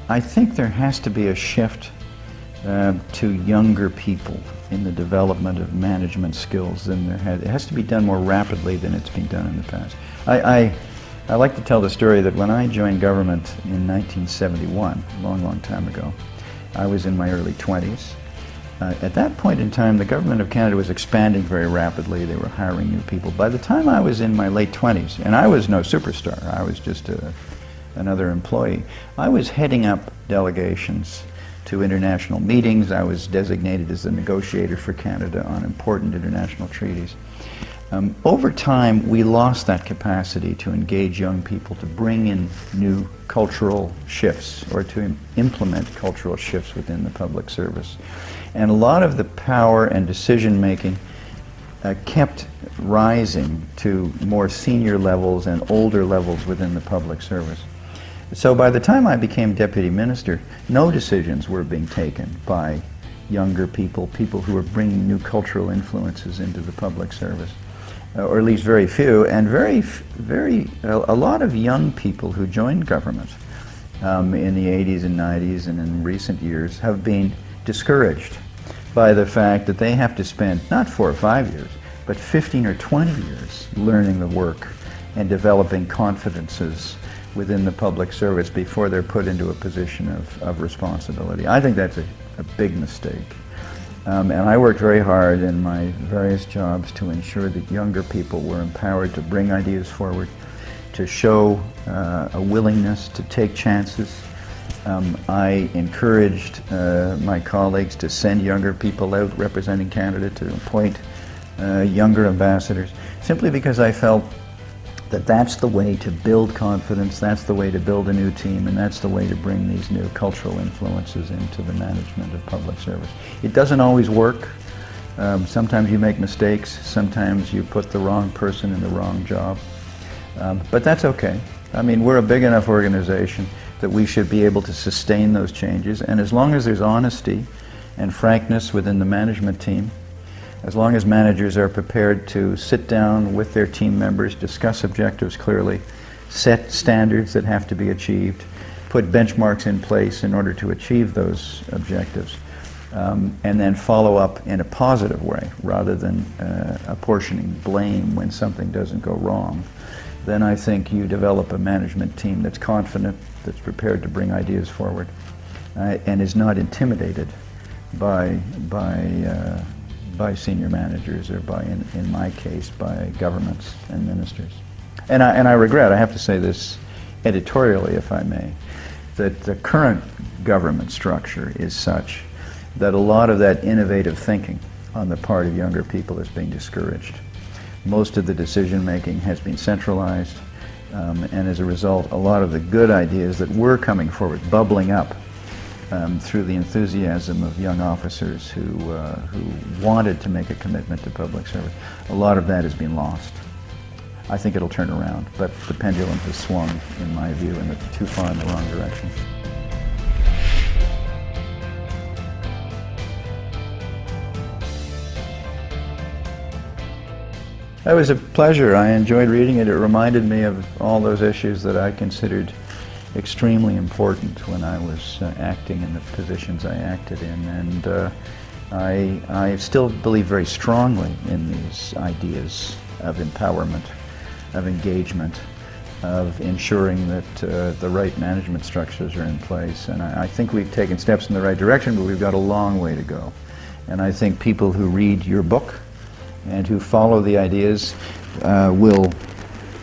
I think there has to be a shift to younger people in the development of management skills than there has. It has to be done more rapidly than it's been done in the past. I like to tell the story that when I joined government in 1971, a long, long time ago, I was in my early 20s. At that point in time, the government of Canada was expanding very rapidly. They were hiring new people. By the time I was in my late 20s, and I was no superstar, I was just another employee, I was heading up delegations to international meetings. I was designated as the negotiator for Canada on important international treaties. Over time, we lost that capacity to engage young people, to bring in new cultural shifts or to implement cultural shifts within the public service. And a lot of the power and decision-making kept rising to more senior levels and older levels within the public service. So by the time I became deputy minister, no decisions were being taken by younger people, people who were bringing new cultural influences into the public service, or at least very few, and a lot of young people who joined government in the 80s and 90s and in recent years have been discouraged by the fact that they have to spend not 4 or 5 years, but 15 or 20 years learning the work and developing confidences within the public service before they're put into a position of responsibility. I think that's a big mistake. And I worked very hard in my various jobs to ensure that younger people were empowered to bring ideas forward, to show a willingness to take chances. I encouraged my colleagues to send younger people out representing Canada, to appoint younger ambassadors, simply because I felt that that's the way to build confidence, that's the way to build a new team, and that's the way to bring these new cultural influences into the management of public service. It doesn't always work. Sometimes you make mistakes, sometimes you put the wrong person in the wrong job, but that's okay. I mean, we're a big enough organization that we should be able to sustain those changes, and as long as there's honesty and frankness within the management team, as long as managers are prepared to sit down with their team members, discuss objectives clearly, set standards that have to be achieved, put benchmarks in place in order to achieve those objectives, and then follow up in a positive way rather than apportioning blame when something doesn't go wrong, then I think you develop a management team that's confident, that's prepared to bring ideas forward, and is not intimidated by senior managers or in my case, by governments and ministers. And I regret, I have to say this editorially, if I may, that the current government structure is such that a lot of that innovative thinking on the part of younger people is being discouraged. Most of the decision-making has been centralized, and as a result, a lot of the good ideas that were coming forward, bubbling up, through the enthusiasm of young officers who wanted to make a commitment to public service. A lot of that has been lost. I think it'll turn around, but the pendulum has swung, in my view, too far in the wrong direction. That was a pleasure. I enjoyed reading it. It reminded me of all those issues that I considered extremely important when I was acting in the positions I acted in, and I still believe very strongly in these ideas of empowerment, of engagement, of ensuring that the right management structures are in place. And I think we've taken steps in the right direction, but we've got a long way to go. And I think people who read your book and who follow the ideas will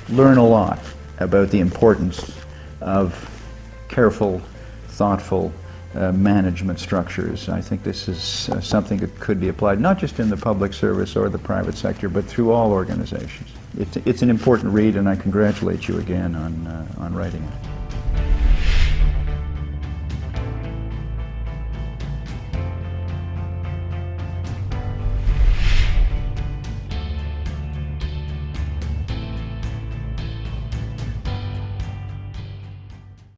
learn a lot about the importance of careful, thoughtful management structures. I think this is something that could be applied not just in the public service or the private sector, but through all organizations. It's an important read, and I congratulate you again on writing it.